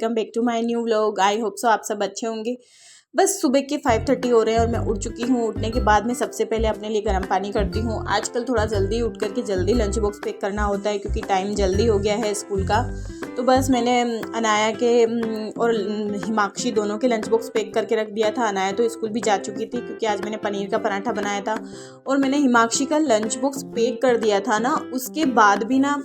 Welcome back to my new vlog. I hope so आप सब अच्छे होंगे। बस सुबह के 5:30 हो रहे हैं और मैं उठ चुकी हूँ। उठने के बाद मैं सबसे पहले अपने लिए गर्म पानी करती हूँ। आजकल थोड़ा जल्दी उठ करके जल्दी लंच बॉक्स पैक करना होता है क्योंकि टाइम जल्दी हो गया है स्कूल का। तो बस मैंने अनाया के और हिमाक्षी दोनों के लंच बॉक्स पैक करके रख दिया था। अनाया तो स्कूल भी जा चुकी थी क्योंकि आज मैंने पनीर का पराठा बनाया था और मैंने हिमाक्षी का लंच बॉक्स पैक कर दिया था ना। उसके बाद भी ना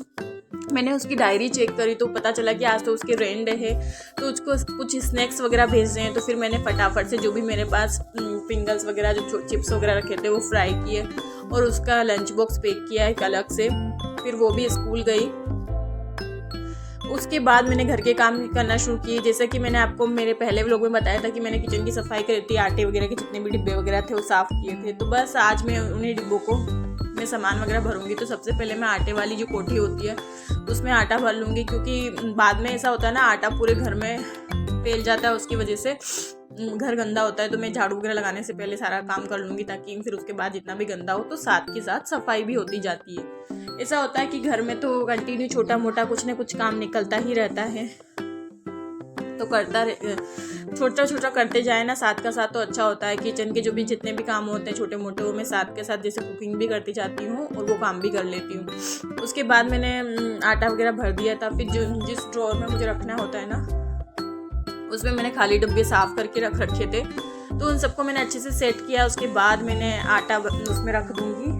मैंने उसकी डायरी चेक करी तो पता चला कि आज तो उसके रेंट है, तो उसको कुछ स्नैक्स वगैरह भेजने हैं। तो फिर मैंने फटाफट से जो भी मेरे पास फिंगर्स वगैरह जो चिप्स वगैरह रखे थे वो फ्राई किए और उसका लंच बॉक्स पैक किया एक अलग से। फिर वो भी स्कूल गई। उसके बाद मैंने घर के काम करना शुरू किए। जैसे कि मैंने आपको मेरे पहले व्लॉग में बताया था कि मैंने किचन की सफाई करी थी, आटे वगैरह के जितने भी डिब्बे वगैरह थे वो साफ़ किए थे। तो बस आज मैं उन्हीं डिब्बों को मैं सामान वगैरह भरूंगी। तो सबसे पहले मैं आटे वाली जो कोठी होती है उसमें आटा भर लूँगी क्योंकि बाद में ऐसा होता है ना आटा पूरे घर में फैल जाता है, उसकी वजह से घर गंदा होता है। तो मैं झाड़ू वगैरह लगाने से पहले सारा काम कर लूँगी ताकि फिर उसके बाद जितना भी गंदा हो तो साथ के साथ सफाई भी होती जाती है। ऐसा होता है कि घर में तो कंटिन्यू छोटा मोटा कुछ ना कुछ काम निकलता ही रहता है, तो छोटा छोटा करते जाए ना साथ का साथ तो अच्छा होता है। किचन के जो भी जितने भी काम होते हैं छोटे मोटे वो मैं साथ के साथ जैसे कुकिंग भी करती जाती हूँ और वो काम भी कर लेती हूँ। उसके बाद मैंने आटा वगैरह भर दिया था। फिर जिस ड्रॉर में मुझे रखना होता है ना उसमें मैंने खाली डब्बे साफ़ करके रख रखे थे, तो उन सबको मैंने अच्छे से सेट किया। उसके बाद मैंने आटा उसमें रख दूँगी।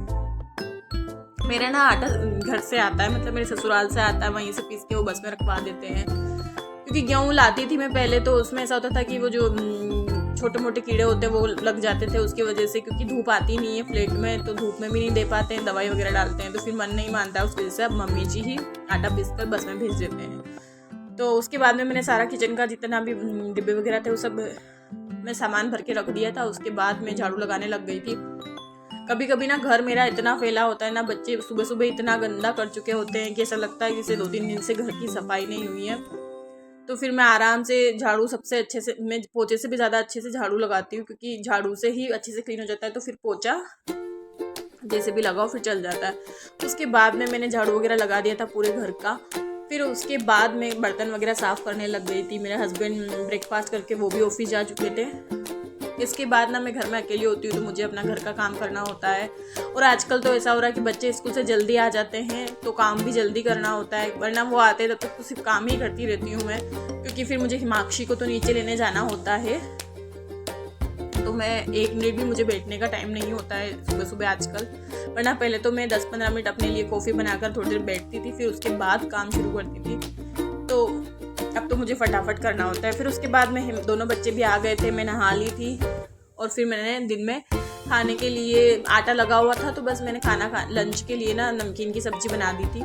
मेरा ना आटा घर से आता है, मतलब मेरे ससुराल से आता है, वहीं से पीस के वो बस में रखवा देते हैं। क्योंकि गेहूँ लाती थी मैं पहले तो उसमें ऐसा होता था कि वो जो छोटे मोटे कीड़े होते हैं वो लग जाते थे उसकी वजह से, क्योंकि धूप आती नहीं है फ्लैट में तो धूप में भी नहीं दे पाते हैं, दवाई वगैरह डालते हैं तो फिर मन नहीं मानता है। उस वजह से अब मम्मी जी ही आटा पीस कर बस में भेज देते हैं। तो उसके बाद में मैंने सारा किचन का जितना भी डिब्बे वगैरह थे वो सब मैं सामान भर के रख दिया था। उसके बाद मैं झाड़ू लगाने लग गई थी। कभी कभी ना घर मेरा इतना फैला होता है ना, बच्चे सुबह सुबह इतना गंदा कर चुके होते हैं कि ऐसा लगता है कि जैसे 2-3 दिन से घर की सफाई नहीं हुई है। तो फिर मैं आराम से झाड़ू सबसे अच्छे से, मैं पोछे से भी ज़्यादा अच्छे से झाड़ू लगाती हूँ क्योंकि झाड़ू से ही अच्छे से क्लीन हो जाता है। तो फिर पोछा जैसे भी लगाओ फिर चल जाता है। उसके बाद में मैंने झाड़ू वगैरह लगा दिया था पूरे घर का। फिर उसके बाद मैं बर्तन वगैरह साफ़ करने लग गई थी। मेरे हस्बैंड ब्रेकफास्ट करके वो भी ऑफिस जा चुके थे। इसके बाद ना मैं घर में अकेली होती हूँ तो मुझे अपना घर का काम करना होता है। और आजकल तो ऐसा हो रहा है कि बच्चे स्कूल से जल्दी आ जाते हैं तो काम भी जल्दी करना होता है, वरना वो आते तब तक तो सिर्फ काम ही करती रहती हूँ मैं, क्योंकि फिर मुझे हिमाक्षी को तो नीचे लेने जाना होता है। तो मैं 1 मिनट भी मुझे बैठने का टाइम नहीं होता है सुबह सुबह आजकल, वरना पहले तो मैं 10-15 मिनट अपने लिए कॉफ़ी बनाकर थोड़ी देर बैठती थी फिर उसके बाद काम शुरू करती थी। तो अब तो मुझे फटाफट करना होता है। फिर उसके बाद में दोनों बच्चे भी आ गए थे, मैं नहा ली थी और फिर मैंने दिन में खाने के लिए आटा लगा हुआ था तो बस मैंने लंच के लिए ना नमकीन की सब्ज़ी बना दी थी।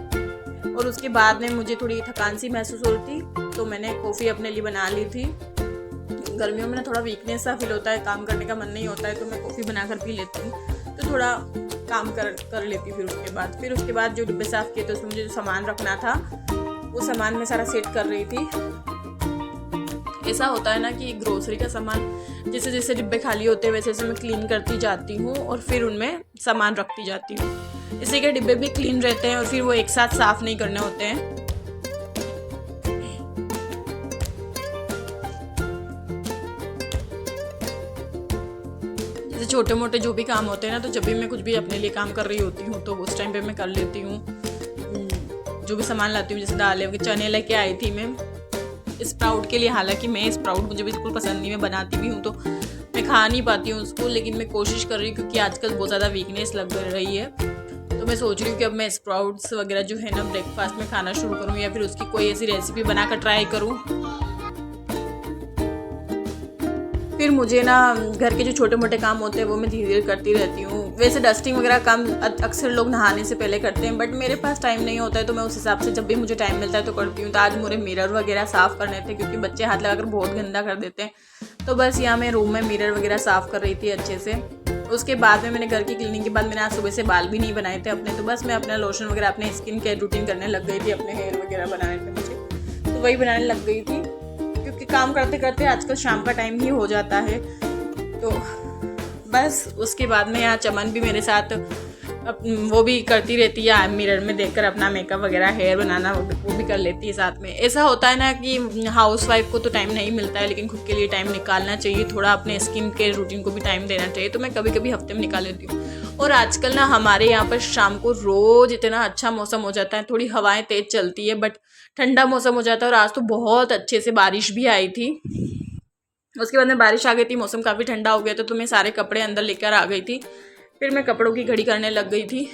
और उसके बाद में मुझे थोड़ी थकान सी महसूस हो रही थी तो मैंने कॉफ़ी अपने लिए बना ली थी। गर्मियों में ना थोड़ा वीकनेस सा फील होता है, काम करने का मन नहीं होता है, तो मैं कॉफ़ी बनाकर पी लेती हूँ तो थोड़ा काम कर लेती। फिर उसके बाद जो डिब्बे साफ़ किए थे उसमें मुझे जो सामान रखना था वो सामान मैं सारा सेट कर रही थी। ऐसा होता है ना कि ग्रोसरी का सामान जैसे जैसे डिब्बे खाली होते हैं वैसे वैसे मैं क्लीन करती जाती हूँ और फिर उनमें सामान रखती जाती हूँ। इससे कि डिब्बे भी क्लीन रहते हैं और फिर वो एक साथ साफ़ नहीं करने होते हैं। जैसे छोटे मोटे जो भी काम होते हैं ना, तो जब भी मैं कुछ भी अपने लिए काम कर रही होती हूँ तो उस टाइम पे मैं कर लेती हूँ। जो भी सामान लाती हूँ जैसे दालें चने लेके आई थी मैं स्प्राउट के लिए, हालांकि मैं स्प्राउट मुझे बिल्कुल पसंद नहीं, मैं बनाती भी हूँ तो मैं खा नहीं पाती हूँ उसको, लेकिन मैं कोशिश कर रही हूँ क्योंकि आजकल बहुत ज़्यादा वीकनेस लग रही है। तो मैं सोच रही हूँ कि अब मैं स्प्राउट्स वगैरह जो है ना ब्रेकफास्ट में खाना शुरू करूँ या फिर उसकी कोई ऐसी रेसिपी बनाकर ट्राई करूँ। फिर मुझे ना घर के जो छोटे मोटे काम होते हैं वो मैं धीरे धीरे करती रहती हूँ। वैसे डस्टिंग वगैरह काम अक्सर लोग नहाने से पहले करते हैं, बट मेरे पास टाइम नहीं होता है तो मैं उस हिसाब से जब भी मुझे टाइम मिलता है तो करती हूँ। तो आज मुझे मिरर वगैरह साफ़ करने थे क्योंकि बच्चे हाथ लगाकर बहुत गंदा कर देते हैं। तो बस यहाँ मैं रूम में मिरर वगैरह साफ़ कर रही थी अच्छे से। उसके बाद में मैंने घर की क्लीनिंग के बाद मैंने आज सुबह से बाल भी नहीं बनाए थे अपने, तो बस मैं अपना लोशन वगैरह अपने स्किन केयर रूटीन करने लग गई थी। अपने हेयर वगैरह बनाने थे मुझे, तो वही बनाने लग गई थी क्योंकि काम करते करते आजकल शाम का टाइम ही हो जाता है। तो बस उसके बाद में यहाँ चमन भी मेरे साथ वो भी करती रहती है, मिरर में देखकर अपना मेकअप वगैरह, हेयर बनाना वो भी कर लेती है साथ में। ऐसा होता है ना कि हाउस वाइफ को तो टाइम नहीं मिलता है, लेकिन खुद के लिए टाइम निकालना चाहिए, थोड़ा अपने स्किन केयर रूटीन को भी टाइम देना चाहिए। तो मैं कभी कभी हफ्ते में निकाल लेती हूँ। और आजकल ना हमारे यहाँ पर शाम को रोज़ इतना अच्छा मौसम हो जाता है, थोड़ी हवाएं तेज़ चलती है, बट ठंडा मौसम हो जाता है। और आज तो बहुत अच्छे से बारिश भी आई थी। उसके बाद में बारिश आ गई थी, मौसम काफ़ी ठंडा हो गया था, तो मैं सारे कपड़े अंदर लेकर आ गई थी। फिर मैं कपड़ों की घड़ी करने लग गई थी।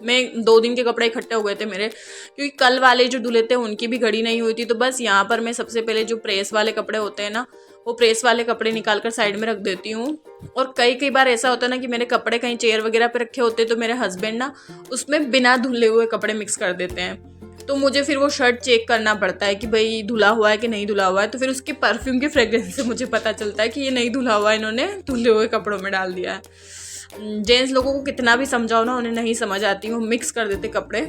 मैं 2 दिन के कपड़े इकट्ठे हो गए थे मेरे, क्योंकि कल वाले जो धुले थे उनकी भी घड़ी नहीं हुई थी। तो बस यहाँ पर मैं सबसे पहले जो प्रेस वाले कपड़े होते हैं ना, वो प्रेस वाले कपड़े निकाल कर साइड में रख देती हूँ। और कई बार ऐसा होता है ना कि मेरे कपड़े कहीं चेयर वगैरह पे रखे होते हैं, तो मेरे हस्बैंड ना उसमें बिना धुले हुए कपड़े मिक्स कर देते हैं। तो मुझे फिर वो शर्ट चेक करना पड़ता है कि भाई धुला हुआ है कि नहीं धुला हुआ है। तो फिर उसके परफ्यूम के फ्रेग्रेंस से मुझे पता चलता है कि ये नहीं धुला हुआ है, इन्होंने धुले हुए कपड़ों में डाल दिया है। जेंट्स लोगों को कितना भी समझाओ ना, उन्हें नहीं समझ आती, वो मिक्स कर देते कपड़े।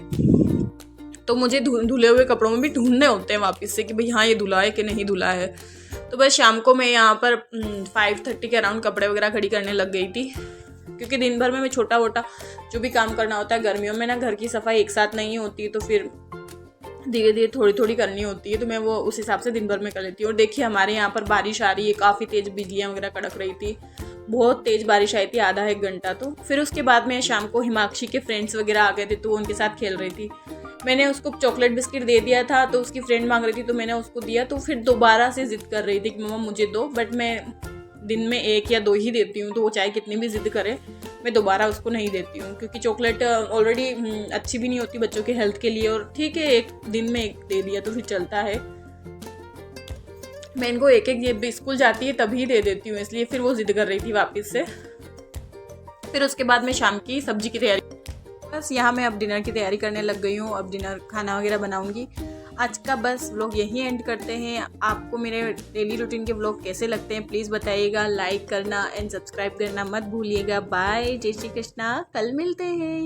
तो मुझे धुले हुए कपड़ों में भी ढूंढने होते हैं वापस से कि भाई हाँ ये धुला है कि नहीं धुला है। तो बस शाम को मैं यहाँ पर 5:30 के अराउंड कपड़े वगैरह खड़ी करने लग गई थी, क्योंकि दिन भर में मैं छोटा मोटा जो भी काम करना होता है, गर्मियों में ना घर की सफाई एक साथ नहीं होती, तो फिर धीरे धीरे थोड़ी थोड़ी करनी होती है। तो मैं वो उस हिसाब से दिन भर में कर लेती हूँ। और देखिए हमारे यहाँ पर बारिश आ रही है, काफ़ी तेज़ बिजलियाँ वगैरह कड़क रही थी, बहुत तेज़ बारिश आई थी, आधा 1 घंटा। तो फिर उसके बाद में शाम को हिमाक्षी के फ्रेंड्स वगैरह आ गए थे, तो वो उनके साथ खेल रही थी। मैंने उसको चॉकलेट बिस्किट दे दिया था, तो उसकी फ्रेंड मांग रही थी, तो मैंने उसको दिया। तो फिर दोबारा से ज़िद कर रही थी कि मम्मा मुझे दो, बट मैं दिन में 1 या 2 ही देती हूँ, तो वो चाहे कितनी भी ज़िद करे, मैं दोबारा उसको नहीं देती हूँ, क्योंकि चॉकलेट ऑलरेडी अच्छी भी नहीं होती बच्चों के हेल्थ के लिए। और ठीक है, 1 दिन में 1 दे दिया तो फिर चलता है। मैं इनको 1-1 ये स्कूल जाती है तभी दे देती हूँ, इसलिए फिर वो ज़िद कर रही थी वापस से। फिर उसके बाद मैं शाम की सब्जी की तैयारी, बस यहाँ मैं अब डिनर की तैयारी करने लग गई हूँ। अब डिनर खाना वगैरह बनाऊँगी। आज का बस व्लॉग यहीं एंड करते हैं। आपको मेरे डेली रूटीन के व्लॉग कैसे लगते हैं प्लीज़ बताइएगा, लाइक करना एंड सब्सक्राइब करना मत भूलिएगा। बाय, जय श्री कृष्णा, कल मिलते हैं।